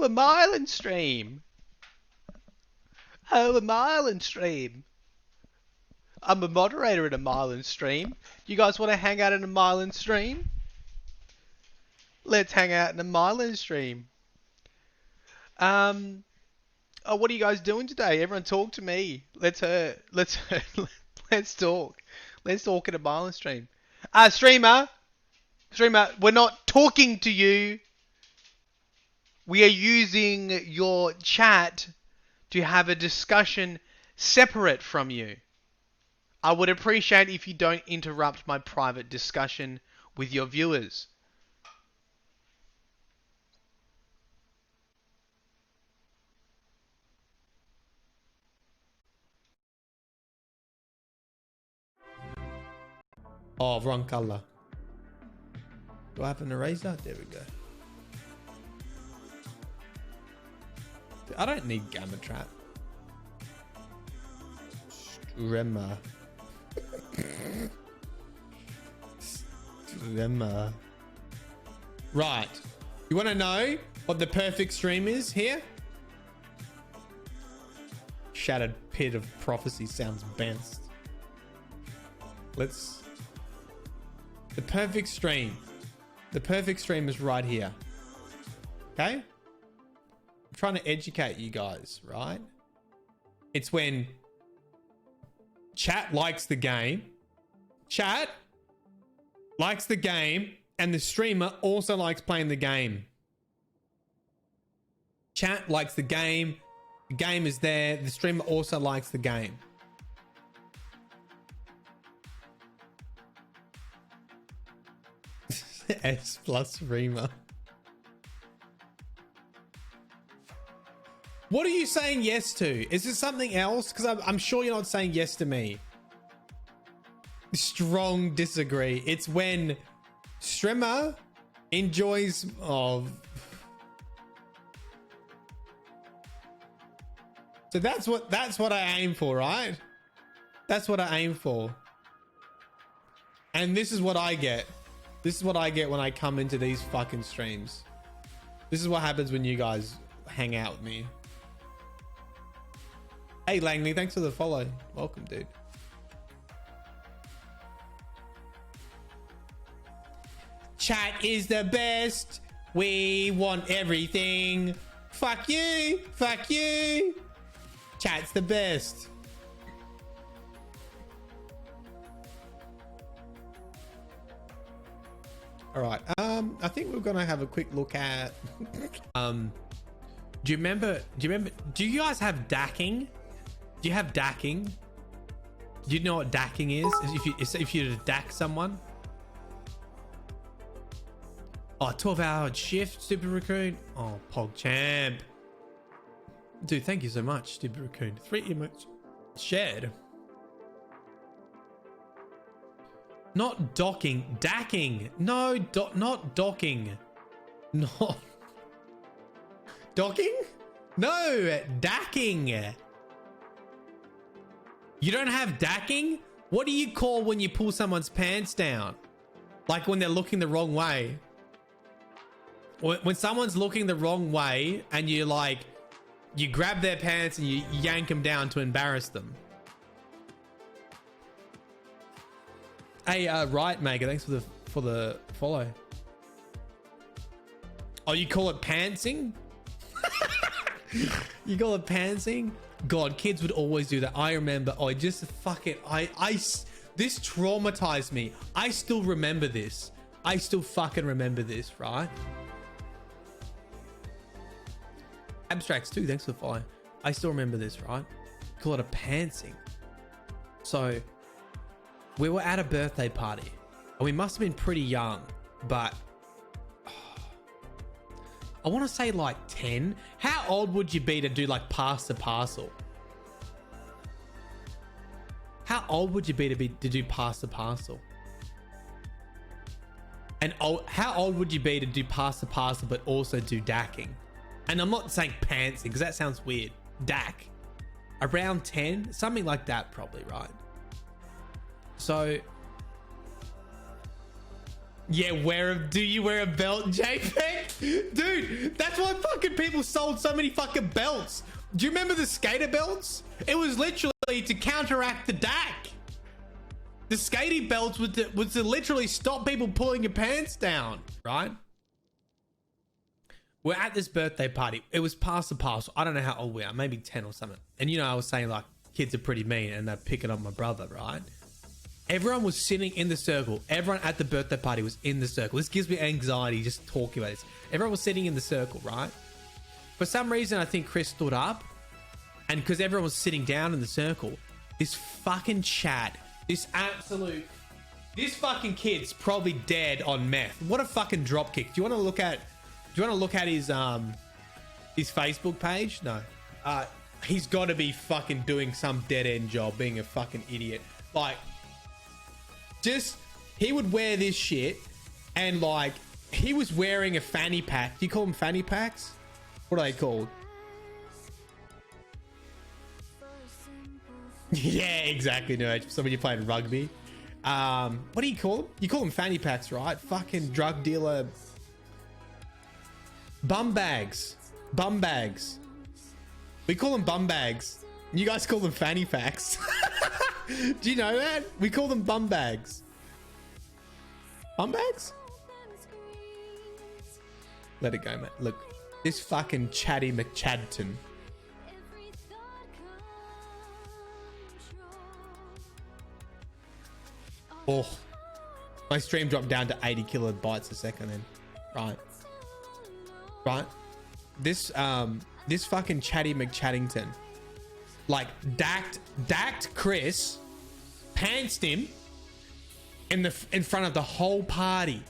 Oh, a Mylan stream. Oh, a Mylan stream. I'm a moderator in a Mylan stream. You guys want to hang out in a Mylan stream? Let's hang out in a Mylan stream. Oh, what are you guys doing today? Everyone talk to me. Let's let's talk. Let's talk in a Mylan stream. Streamer, we're not talking to you. We are using your chat to have a discussion separate from you. I would appreciate if you don't interrupt my private discussion with your viewers. Oh, wrong color. Do I have an eraser? There we go. I don't need gamma trap. Stremmer. Stremmer. Right. You want to know what the perfect stream is here? Shattered pit of prophecy sounds best. Let's... The perfect stream. The perfect stream is right here. Okay? I'm trying to educate you guys, right? It's when chat likes the game. Chat likes the game and the streamer also likes playing the game. Chat likes the game. The game is there. The streamer also likes the game. S plus Rima. What are you saying yes to? Is this something else? Because I'm sure you're not saying yes to me. Strong disagree. It's when streamer enjoys of. So that's what I aim for, right? That's what I aim for. And this is what I get. This is what I get when I come into these fucking streams. This is what happens when you guys hang out with me. Hey Langley, thanks for the follow. Welcome, dude. Chat is the best. We want everything. Fuck you. Fuck you. Chat's the best. All right. I think we're gonna have a quick look at. Do you remember? Do you guys have Dacking? Do you have Dacking? Do you know what Dacking is? If you dack someone. Oh, 12-hour shift, Stupid Raccoon. Oh, PogChamp. Dude, thank you so much, Stupid Raccoon. 3 emotes shared. Not docking, dacking. No, not docking. Not docking? No, dacking. You don't have dacking? What do you call when you pull someone's pants down? Like when they're looking the wrong way. When someone's looking the wrong way and you grab their pants and you yank them down to embarrass them. Hey, right, Maker, thanks for the follow. Oh, you call it pantsing? You call it pantsing? God, kids would always do that. I remember. Oh, just fuck it. This traumatized me. I still remember this. I still fucking remember this, right? Abstracts too, thanks for the follow. I still remember this, right? Call it a pantsing. So we were at a birthday party and we must have been pretty young, but I want to say like 10. How old would you be to do like pass the parcel? How old would you be to do pass the parcel? And how old would you be to do pass the parcel but also do dacking? And I'm not saying pantsing because that sounds weird. Dack. Around 10? Something like that probably, right? So Yeah, do you wear a belt, JPEG? Dude, that's why fucking people sold so many fucking belts. Do you remember the skater belts? It was literally to counteract the DAC. The skating belts was to literally stop people pulling your pants down, right? We're at this birthday party. It was past the parcel. I don't know how old we are, maybe 10 or something. And you know, I was saying like, kids are pretty mean and they're picking on my brother, right? Everyone was sitting in the circle. Everyone at the birthday party was in the circle. This gives me anxiety just talking about this. Everyone was sitting in the circle, right? For some reason, I think Chris stood up. And because everyone was sitting down in the circle, this fucking chat, this fucking kid's probably dead on meth. What a fucking dropkick. Do you want to look at his Facebook page? No. He's got to be fucking doing some dead end job, being a fucking idiot. Like, just, he would wear this shit and like, he was wearing a fanny pack. Do you call them fanny packs? What are they called? Yeah, exactly. No, somebody playing rugby. What do you call them? You call them fanny packs, right? Fucking drug dealer. Bum bags. Bum bags. We call them bum bags. You guys call them fanny packs. Do you know that? We call them bum bags. Bum bags? Let it go, mate. Look, this fucking chatty McChadton. Oh, my stream dropped down to 80 kilobytes a second then. Right. This fucking chatty McChattington, like dacked Chris, pantsed him in front of the whole party.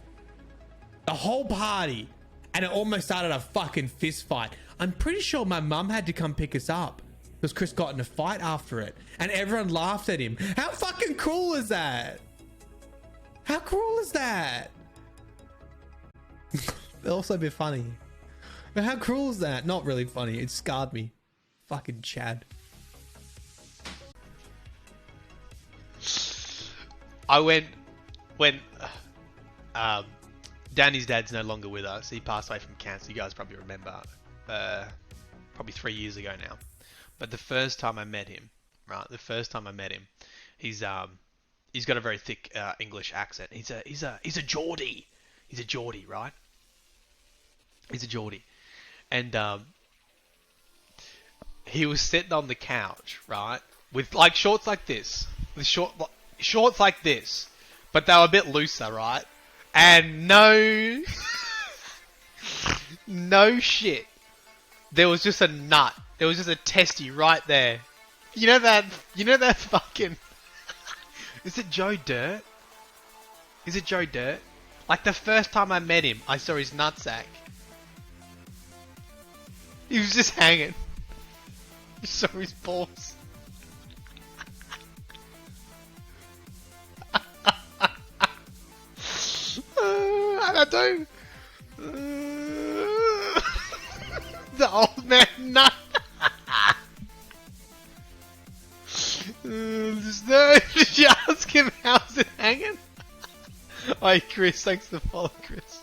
And it almost started a fucking fist fight. I'm pretty sure my mum had to come pick us up because Chris got in a fight after it and everyone laughed at him. How fucking cruel is that? How cruel is that? It'll also be funny. But how cruel is that? Not really funny. It scarred me. Fucking Chad. I went when Danny's dad's no longer with us. He passed away from cancer. You guys probably remember. Probably 3 years ago now. But the first time I met him, right? He's got a very thick English accent. He's a Geordie. He's a Geordie, right? He's a Geordie. And he was sitting on the couch, right? With like shorts like this. With shorts like this. But they were a bit looser, right? And no shit. There was just a nut. There was just a testy right there. You know that fucking... Is it Joe Dirt? Like the first time I met him, I saw his nutsack. He was just hanging. You saw his balls. And I don't... The old man nut. Did you ask him how's it hanging? Hi Chris, thanks for the follow, Chris.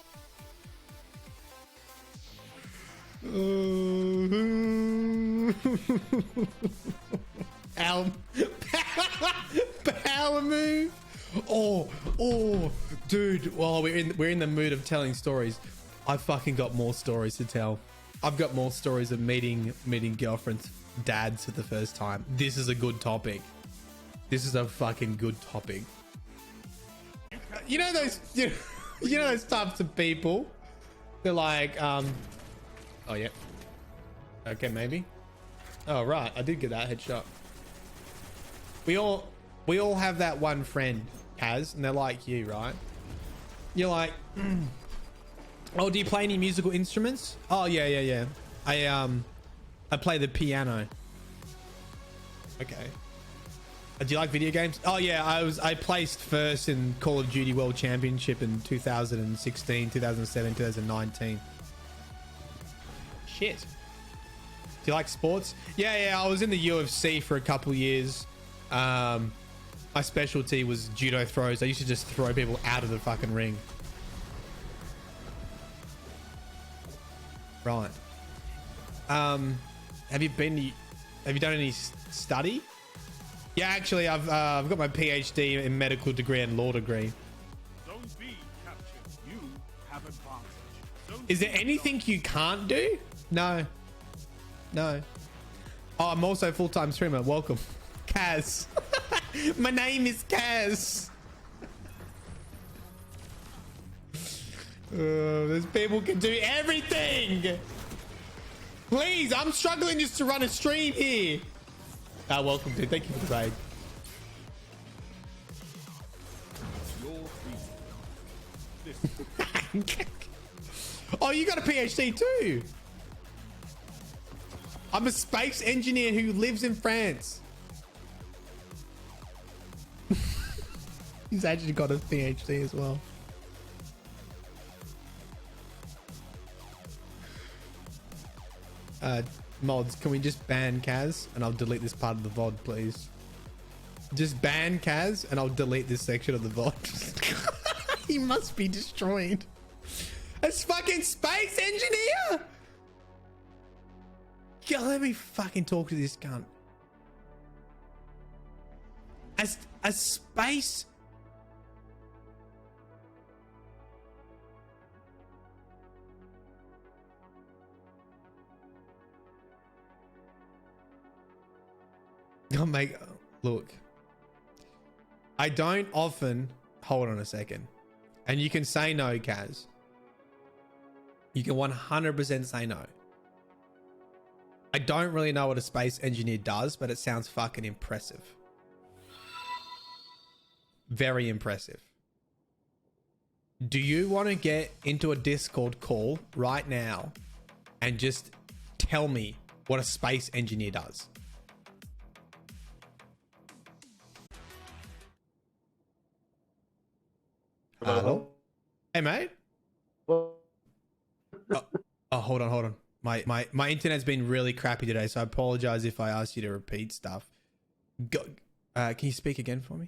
Power move. Oh, dude. Well, we're in the mood of telling stories. I've fucking got more stories to tell. I've got more stories of meeting girlfriends' dads for the first time. This is a good topic. This is a fucking good topic. You know those those types of people. They're like, oh yeah. Okay, maybe. Oh right, I did get that headshot. We all have that one friend, Kaz, and they're like you, right? You're like, oh, do you play any musical instruments? Oh yeah. I play the piano. Okay. Do you like video games? Oh yeah, I placed first in Call of Duty World Championship in 2016, 2007, 2019. Shit. Do you like sports? Yeah, I was in the UFC for a couple years. My specialty was judo throws. I used to just throw people out of the fucking ring. Right. Have you done any study? Yeah, actually, I've got my PhD in medical degree and law degree. Zone B captured. You have advantage. Zone Is there C anything you can't do? No. Oh, I'm also a full-time streamer. Welcome. Kaz. My name is Kaz. Those people can do everything. Please, I'm struggling just to run a stream here. Welcome, dude. Thank you for the raid. Oh, you got a PhD too. I'm a space engineer who lives in France. He's actually got a PhD as well. Mods, can we just ban Kaz and I'll delete this part of the VOD, please? Just ban Kaz and I'll delete this section of the VOD. He must be destroyed. A fucking space engineer? Yeah, let me fucking talk to this cunt. As a space... Oh, mate, look. I don't often... Hold on a second. And you can say no, Kaz. You can 100% say no. I don't really know what a space engineer does, but it sounds fucking impressive. Very impressive. Do you want to get into a Discord call right now and just tell me what a space engineer does? Hello? Hey, mate? Oh, hold on. My internet's been really crappy today, so I apologize if I ask you to repeat stuff. Can you speak again for me?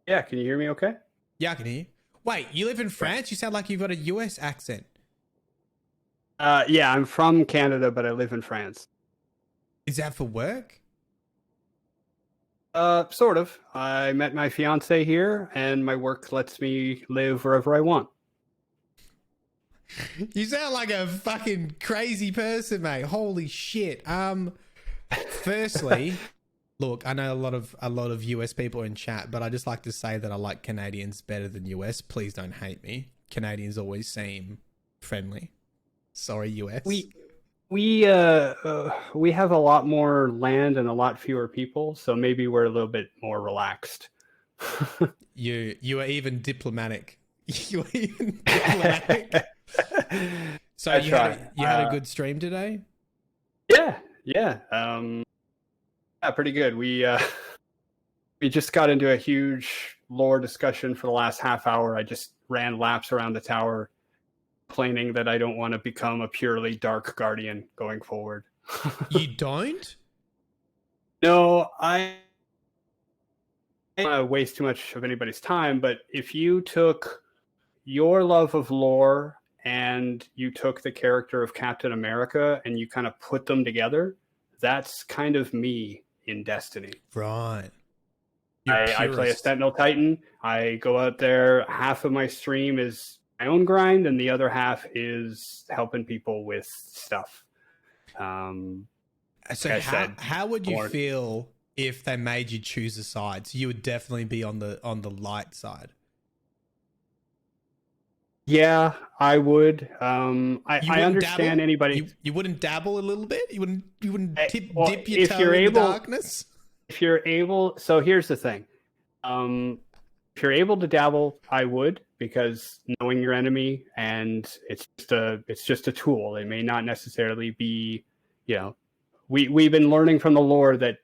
Yeah, can you hear me okay? Yeah, I can hear you. Wait, you live in France? You sound like you've got a US accent. Yeah, I'm from Canada, but I live in France. Is that for work? Sort of. I met my fiance here, and my work lets me live wherever I want. You sound like a fucking crazy person, mate. Holy shit. Firstly, look, I know a lot of US people in chat, but I just like to say that I like Canadians better than US. Please don't hate me. Canadians always seem friendly. Sorry, US. We have a lot more land and a lot fewer people, so maybe we're a little bit more relaxed. You are even diplomatic. You are even diplomatic. So you had a good stream today? Yeah. Yeah, pretty good. We just got into a huge lore discussion for the last half hour. I just ran laps around the tower, complaining that I don't want to become a purely dark guardian going forward. You don't? No, I don't want to waste too much of anybody's time, but if you took your love of lore and you took the character of Captain America and you kind of put them together, that's kind of me in Destiny. Right. I play a Sentinel Titan. I go out there. Half of my stream is my own grind, and the other half is helping people with stuff. So how would you feel if they made you choose a side? So you would definitely be on the light side. Yeah, I would. I understand dabble? anybody. You wouldn't dabble a little bit? You wouldn't dip your if toe you're in able, the darkness? If you're able, so here's the thing. If you're able to dabble, I would, because knowing your enemy, and it's just a tool. It may not necessarily be, we've been learning from the lore that,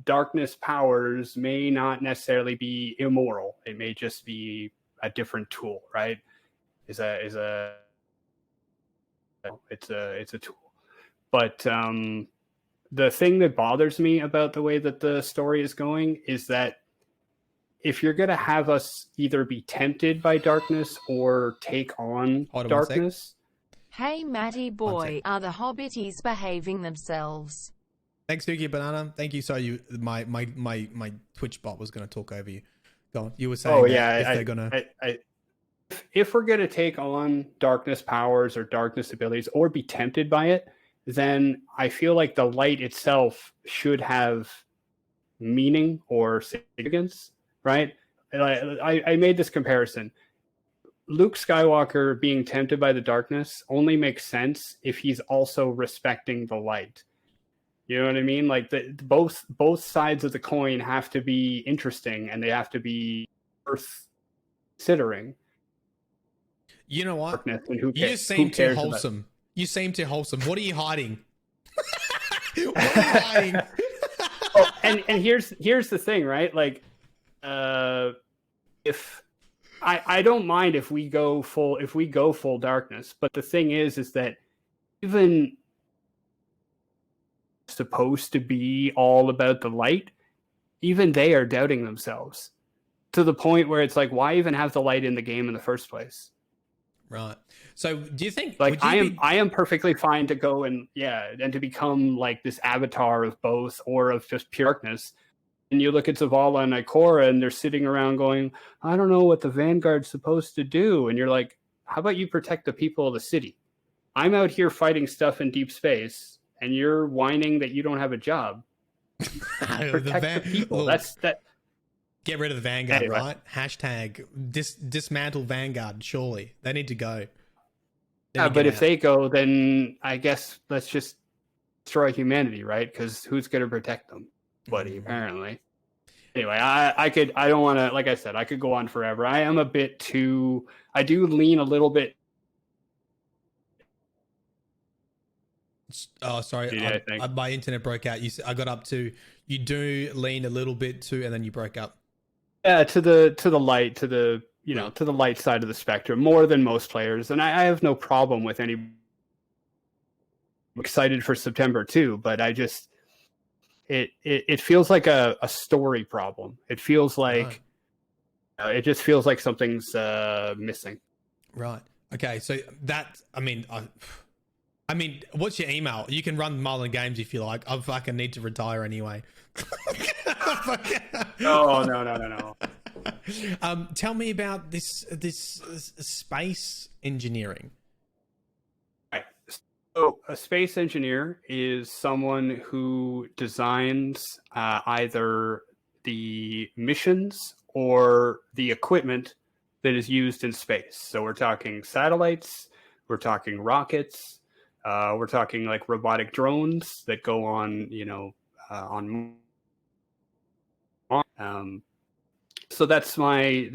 darkness powers may not necessarily be immoral. It may just be a different tool, right? It's a tool. But the thing that bothers me about the way that the story is going is that if you're going to have us either be tempted by darkness or take on darkness, Hey Matty boy, are the Hobbities behaving themselves? Thanks, Dookie Banana. Thank you. Sorry, my Twitch bot was going to talk over you. Go on. You were saying if they're going to... If we're going to take on darkness powers or darkness abilities or be tempted by it, then I feel like the light itself should have meaning or significance, right? I made this comparison. Luke Skywalker being tempted by the darkness only makes sense if he's also respecting the light. You know what I mean? Like both sides of the coin have to be interesting and they have to be worth considering. You know what? You just seem too wholesome. You seem too wholesome. What are you hiding? What are you hiding? Oh, and here's the thing, right? Like, if I don't mind if we go full darkness, but the thing is that even supposed to be all about the light, even they are doubting themselves to the point where it's like, why even have the light in the game in the first place? Right. So do you think like I am perfectly fine to go and to become like this avatar of both or of just pure darkness? And you look at Zavala and Ikora and they're sitting around going, I don't know what the Vanguard's supposed to do. And you're like, how about you protect the people of the city? I'm out here fighting stuff in deep space and you're whining that you don't have a job. Protect the people. Look, That's that. Get rid of the Vanguard, anyway. Right? Hashtag dismantle Vanguard. Surely they need to go. Yeah, but if they go, then I guess let's just destroy humanity, right? Because who's going to protect them? Buddy, apparently. Anyway, I don't want to, like I said, I could go on forever. I am a bit too, I do lean a little bit. Oh, sorry. Yeah, my internet broke out. I got up to, you do lean a little bit too, and then you broke up. Yeah, to the light, to the light side of the spectrum, more than most players. And I have no problem with any. I'm excited for September too, but I just, it feels like a story problem. It feels like, it just feels like something's missing. Right. Okay. So that, I mean, what's your email? You can run Marlin Games if you like. I fucking need to retire anyway. No. Tell me about this space engineering. Right. So a space engineer is someone who designs either the missions or the equipment that is used in space. So we're talking satellites, we're talking rockets, we're talking like robotic drones that go on, on. So that's my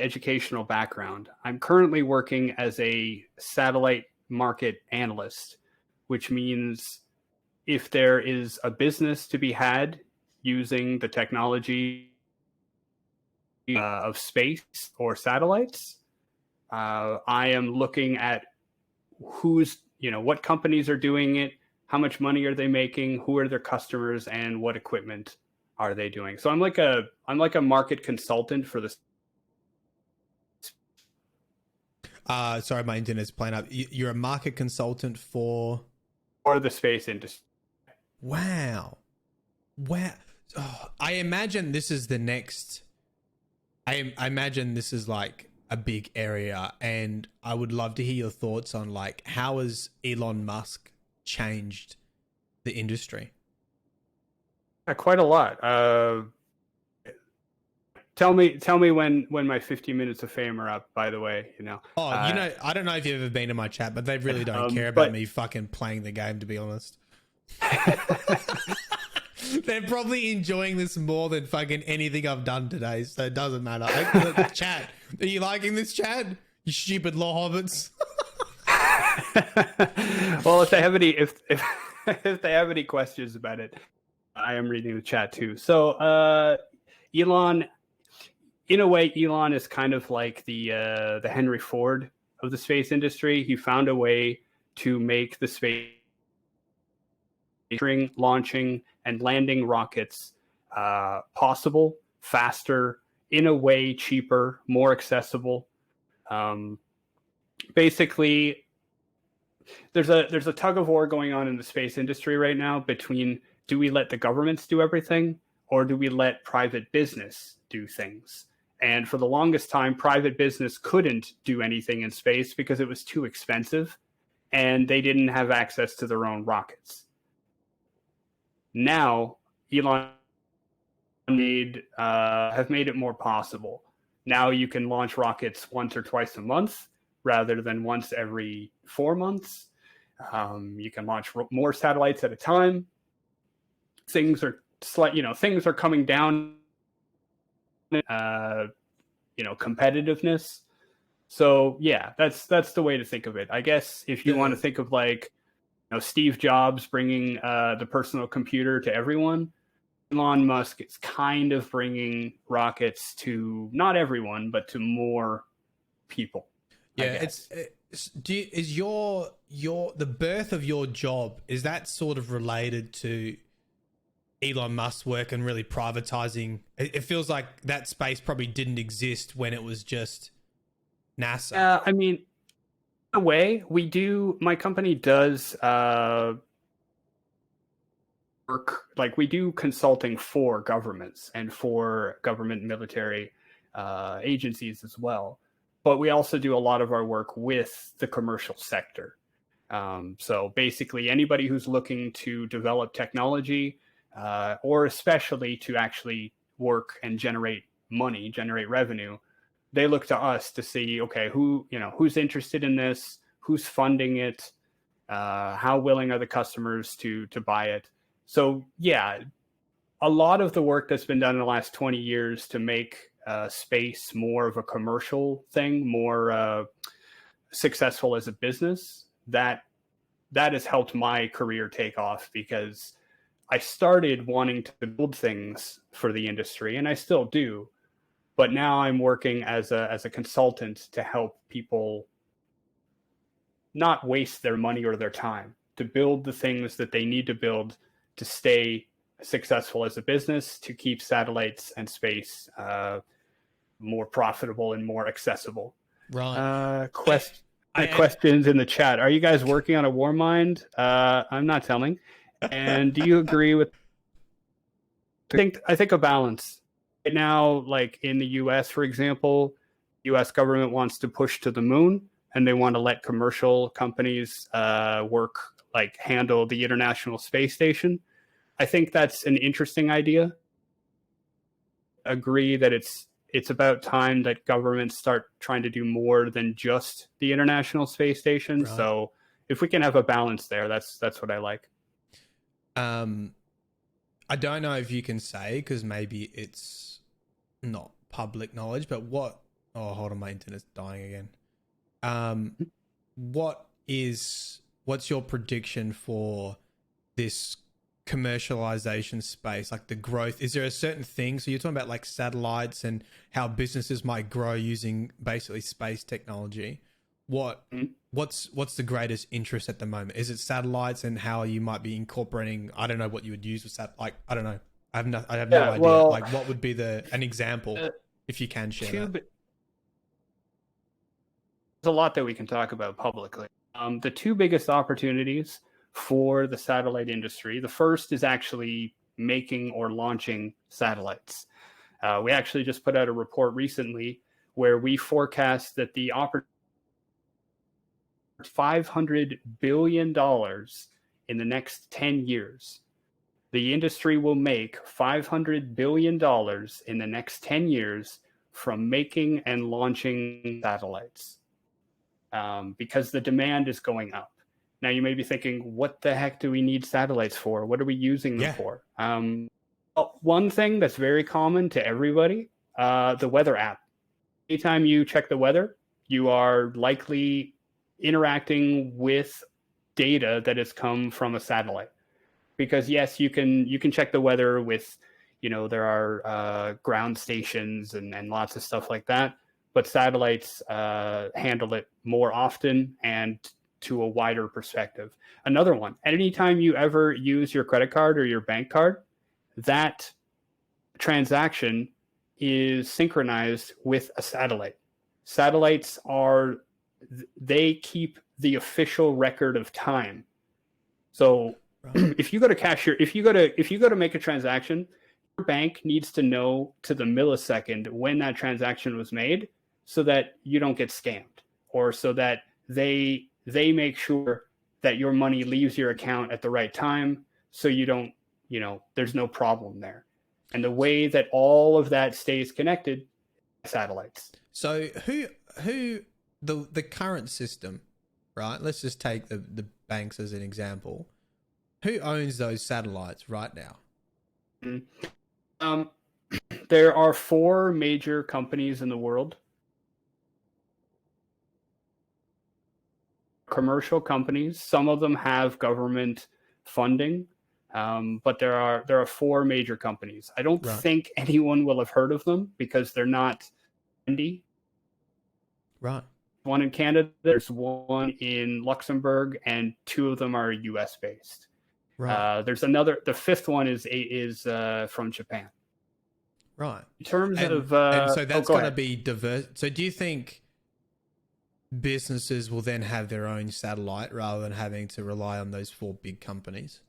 educational background. I'm currently working as a satellite market analyst, which means if there is a business to be had using the technology of space or satellites, I am looking at what companies are doing it, how much money are they making, who are their customers, and what equipment are they doing. So I'm like a market consultant for this. Sorry, my internet's playing up. You're a market consultant for the space industry. Wow. I imagine this is the next. I imagine this is like a big area, and I would love to hear your thoughts on like how has Elon Musk changed the industry? Quite a lot. Tell me when my 15 minutes of fame are up, by the way, I don't know if you've ever been to my chat, but they really don't care about me fucking playing the game, to be honest. They're probably enjoying this more than fucking anything I've done today, so it doesn't matter. Chat, are you liking this chat? You stupid law hobbits. Well, if they have any questions about it, I am reading the chat too. So Elon, in a way, Elon is kind of like the Henry Ford of the space industry. He found a way to make the space launching and landing rockets possible, faster, in a way cheaper, more accessible. Basically, there's a tug of war going on in the space industry right now between, do we let the governments do everything, or do we let private business do things? And for the longest time, private business couldn't do anything in space because it was too expensive and they didn't have access to their own rockets. Now, Elon have made it more possible. Now you can launch rockets once or twice a month rather than once every 4 months. You can launch more satellites at a time. Things are things are coming down. Competitiveness. So yeah, that's the way to think of it. I guess if you want to think of like, Steve Jobs bringing the personal computer to everyone, Elon Musk is kind of bringing rockets to not everyone, but to more people. Yeah, is your the birth of your job, is that sort of related to Elon Musk's work and really privatizing? It feels like that space probably didn't exist when it was just NASA. I mean, in a way, we do. My company does work, like we do consulting for governments and for government military agencies as well. But we also do a lot of our work with the commercial sector. So basically, anybody who's looking to develop technology, or especially to actually work and generate money, generate revenue, they look to us to see, okay, who's interested in this, who's funding it, how willing are the customers to buy it. So yeah, a lot of the work that's been done in the last 20 years to make space more of a commercial thing, more successful as a business, that has helped my career take off, because I started wanting to build things for the industry, and I still do, but now I'm working as a consultant to help people not waste their money or their time, to build the things that they need to build to stay successful as a business, to keep satellites and space more profitable and more accessible. Right. Questions in the chat. Are you guys working on a war mind? I'm not telling. And do you agree with? I think a balance. Right now, like in the U.S., for example, the U.S. government wants to push to the moon, and they want to let commercial companies handle the International Space Station. I think that's an interesting idea. Agree that it's about time that governments start trying to do more than just the International Space Station. Right. So if we can have a balance there, that's what I like. I don't know if you can say, because maybe it's not public knowledge, but hold on, my internet's dying again. What's your prediction for this commercialization space, like the growth? Is there a certain thing? So you're talking about like satellites and how businesses might grow using basically space technology. What's the greatest interest at the moment? Is it satellites and how you might be incorporating? I don't know what you would use with I don't know. I have no idea. Well, like, what would be an example, if you can share that? There's a lot that we can talk about publicly. The two biggest opportunities for the satellite industry, the first is actually making or launching satellites. We actually just put out a report recently where we forecast that the $500 billion in the next 10 years. The industry will make $500 billion in the next 10 years from making and launching satellites, because the demand is going up. Now, you may be thinking, what the heck do we need satellites for? What are we using them for? One thing that's very common to everybody, the weather app. Anytime you check the weather, you are likely interacting with data that has come from a satellite. Because yes, you can check the weather with, there are ground stations and lots of stuff like that, but satellites handle it more often and to a wider perspective. Another one, anytime you ever use your credit card or your bank card, that transaction is synchronized with a satellite. Satellites they keep the official record of time. So Right. if you go to cashier, if you go to make a transaction, your bank needs to know to the millisecond when that transaction was made, so that you don't get scammed, or so that they make sure that your money leaves your account at the right time, so you don't, there's no problem there. And the way that all of that stays connected, satellites. So who the current system, right? Let's just take the banks as an example. Who owns those satellites right now? There are 4 major companies in the world. Commercial companies. Some of them have government funding, but there are 4 major companies. I don't think anyone will have heard of them because they're not trendy. Right. One in Canada, there's one in Luxembourg, and 2 of them are US based. Right. There's another. The 5th one is from Japan. Right. In terms of, and so that's go going to ahead. be diverse. So do you think businesses will then have their own satellite rather than having to rely on those 4 big companies?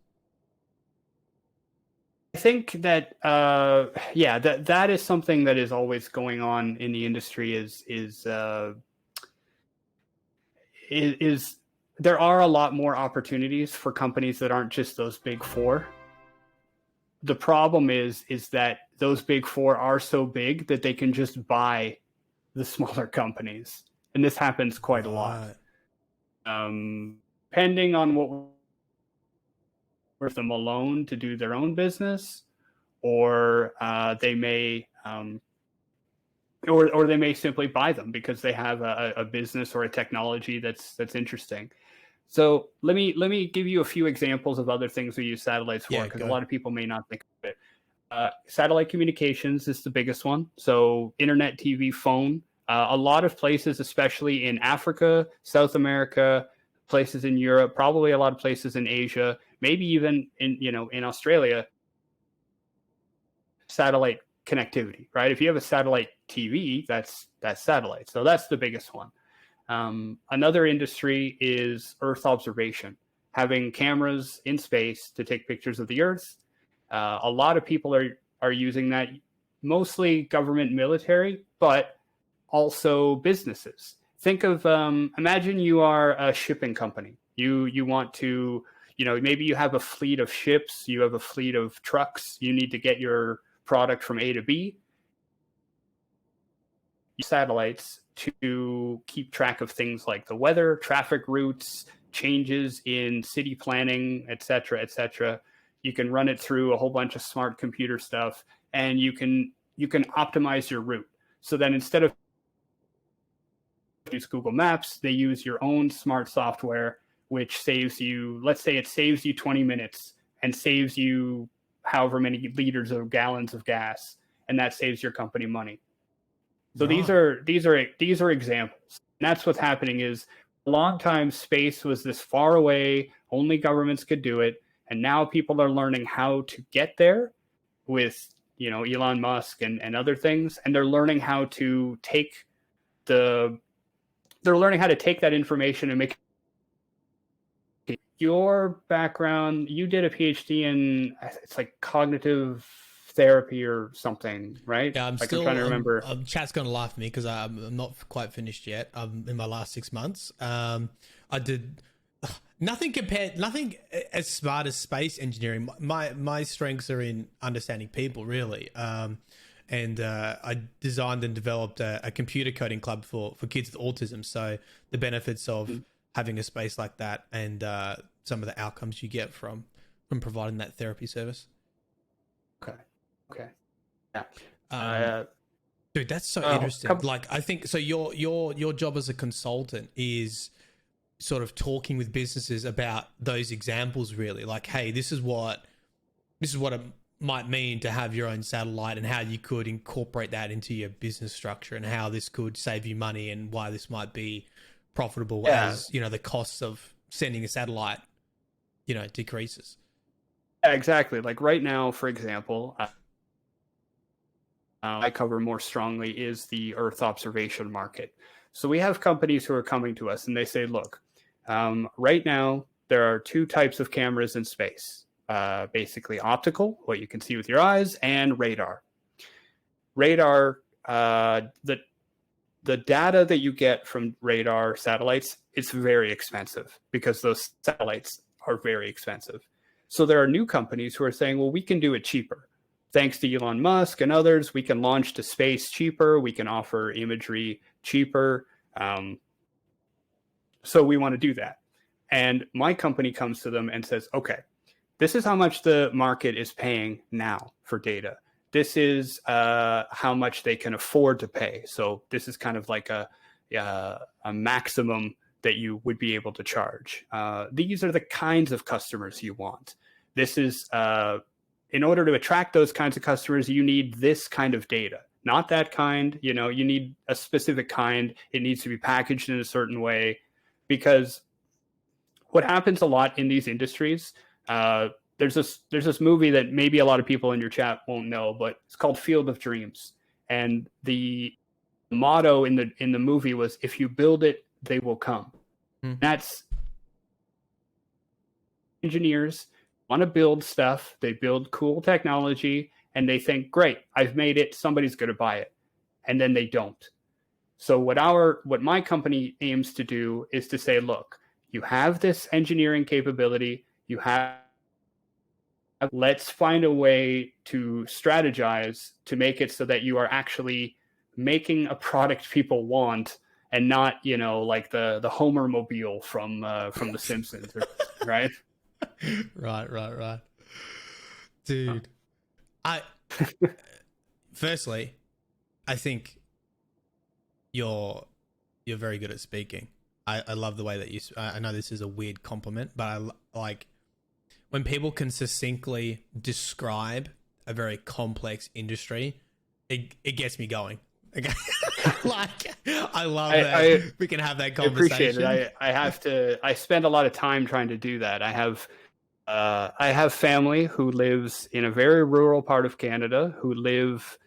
I think that that is something that is always going on in the industry. Is there are a lot more opportunities for companies that aren't just those big 4. The problem is that those big 4 are so big that they can just buy the smaller companies, and this happens quite a lot. Depending on what worth them alone to do their own business, or they may or they may simply buy them because they have a business or a technology that's interesting. So let me give you a few examples of other things we use satellites for, because a lot of people may not think of it. Satellite communications is the biggest one. So internet, TV, phone. A lot of places, especially in Africa, South America, places in Europe, probably a lot of places in Asia, maybe even in Australia, satellite connectivity, right? If you have a satellite TV, that's satellite. So that's the biggest one. Another industry is Earth observation, having cameras in space to take pictures of the Earth. A lot of people are using that, mostly government, military, but also businesses. Think of, imagine you are a shipping company. You want to, maybe you have a fleet of ships, you have a fleet of trucks, you need to get your product from A to B. Satellites to keep track of things like the weather, traffic routes, changes in city planning, etc., etc. You can run it through a whole bunch of smart computer stuff, and you can optimize your route. So then instead of use Google Maps, they use your own smart software, which saves you, let's say it saves you 20 minutes and saves you however many liters or gallons of gas, and that saves your company money. So these are examples. And that's what's happening. Is a long time space was this far away, only governments could do it, and now people are learning how to get there with Elon Musk and other things, and they're learning how to take that information and make your background. You did a PhD in, it's like cognitive therapy or something, right? Yeah, I'm trying to remember. Chat's gonna laugh at me because I'm not quite finished yet. I'm in my last 6 months. I did nothing as smart as space engineering. My strengths are in understanding people, really. And I designed and developed a computer coding club for kids with autism. So the benefits of having a space like that, and some of the outcomes you get from providing that therapy service. Okay. Yeah. Dude, that's so interesting. Like, I think so. Your job as a consultant is sort of talking with businesses about those examples. Really, like, hey, this is what it might mean to have your own satellite, and how you could incorporate that into your business structure, and how this could save you money, and why this might be profitable as the costs of sending a satellite decreases. Yeah, exactly. Like right now, for example, I cover more strongly is the Earth observation market. So we have companies who are coming to us and they say, look, Right now, there are two types of cameras in space. Basically optical, what you can see with your eyes, and radar. Radar, the data that you get from radar satellites, it's very expensive because those satellites are very expensive. So there are new companies who are saying, well, we can do it cheaper. Thanks to Elon Musk and others, we can launch to space cheaper. We can offer imagery cheaper. So we want to do that. And my company comes to them and says, okay, this is how much the market is paying now for data. This is how much they can afford to pay. So this is kind of like a maximum that you would be able to charge. These are the kinds of customers you want. This is, in order to attract those kinds of customers, you need this kind of data, not that kind. You need a specific kind. It needs to be packaged in a certain way, because what happens a lot in these industries, there's this movie that maybe a lot of people in your chat won't know, but it's called Field of Dreams. And the motto in the movie was, if you build it, they will come. That's engineers want to build stuff. They build cool technology and they think, great, I've made it. Somebody's going to buy it. And then they don't. So what my company aims to do is to say, look, you have this engineering capability. Let's find a way to strategize to make it so that you are actually making a product people want, and not, like the Homer mobile from The Simpsons, right? Right. Dude, firstly, I think you're very good at speaking. I love the way that I know this is a weird compliment, but I like when people can succinctly describe a very complex industry. It gets me going. Okay. Like, I love that we can have that conversation. I appreciate it. I spend a lot of time trying to do that. I have family who lives in a very rural part of Canada, who live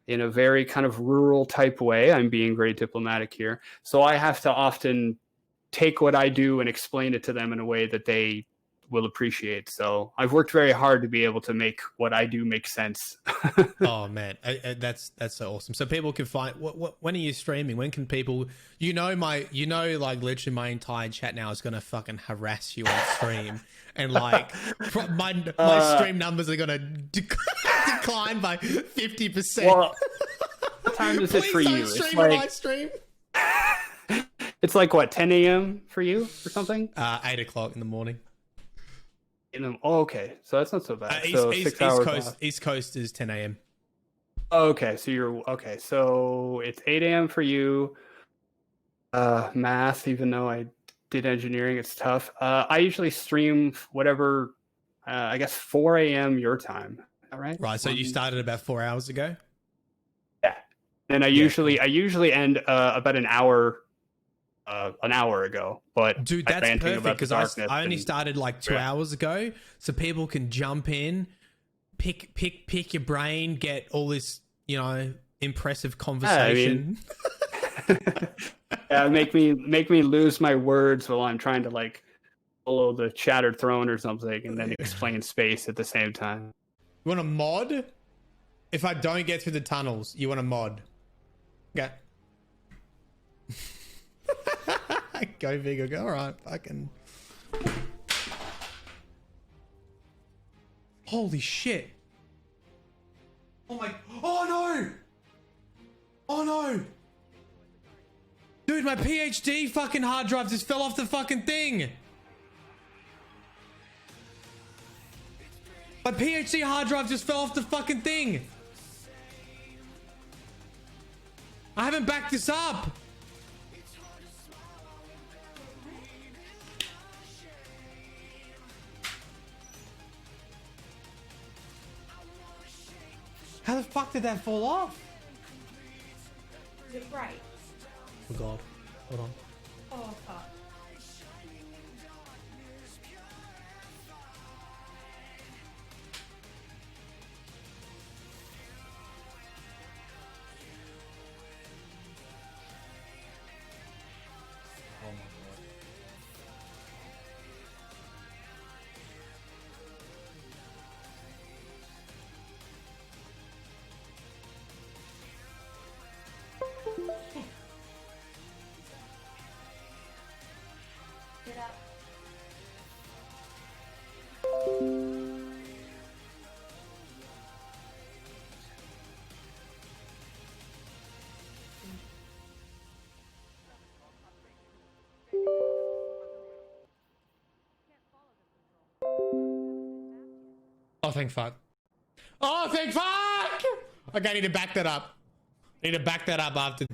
in a very kind of rural type way. I'm being very diplomatic here. So I have to often take what I do and explain it to them in a way that they will appreciate. So I've worked very hard to be able to make what I do make sense. Oh man, that's so awesome. So people can find when are you streaming? When can people? Like literally my entire chat now is gonna fucking harass you on stream, and like my stream numbers are gonna decline by 50%. Well, what time is it for you? It's like what, 10 a.m. for you or something? 8 o'clock in the morning. Okay, so that's not so bad. East Coast is 10 a.m. Okay, so it's 8 a.m. for you. Math, even though I did engineering, it's tough. I usually stream whatever, I guess 4 a.m. your time. All right. Right. So you started about 4 hours ago. Yeah, and I usually end about an hour ago. But dude, that's perfect, because I only started like 2 hours ago, so people can jump in, pick your brain, get all this impressive conversation. Make me lose my words while I'm trying to like follow the Shattered Throne or something, and then explain space at the same time. You want a mod? If I don't get through the tunnels, you want a mod? Okay. Go big, go. All right, fucking. Holy shit. Oh my. Oh no. Oh no. Dude, my PhD fucking hard drive just fell off the fucking thing. My PhD hard drive just fell off the fucking thing. I haven't backed this up. How the fuck did that fall off? Is it right? Oh god. Hold on. Oh fuck. Oh, thank fuck. Oh, thank fuck! Okay, I need to back that up. I need to back that up after.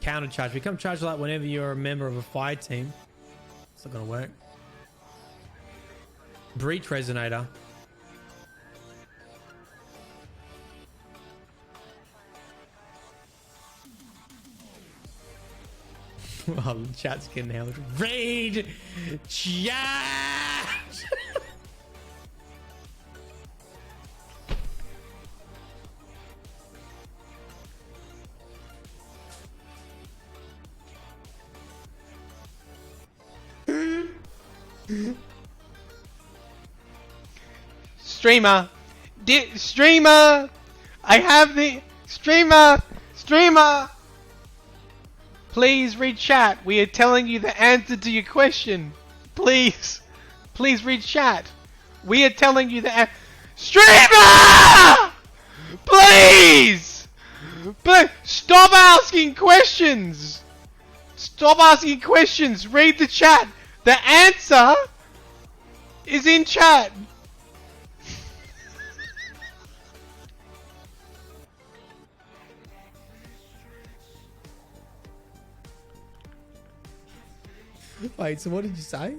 Counter charge. Become charged light whenever you're a member of a fire team. It's not gonna work. Breach resonator. Oh, chat's getting held. Raid! Chat! Streamer! Streamer! I have the... Streamer! Please read chat. We are telling you the answer to your question. Please read chat. We are telling you the Streamer! Please! But stop asking questions! Stop asking questions! Read the chat! The answer is in chat! Wait, so what did you say?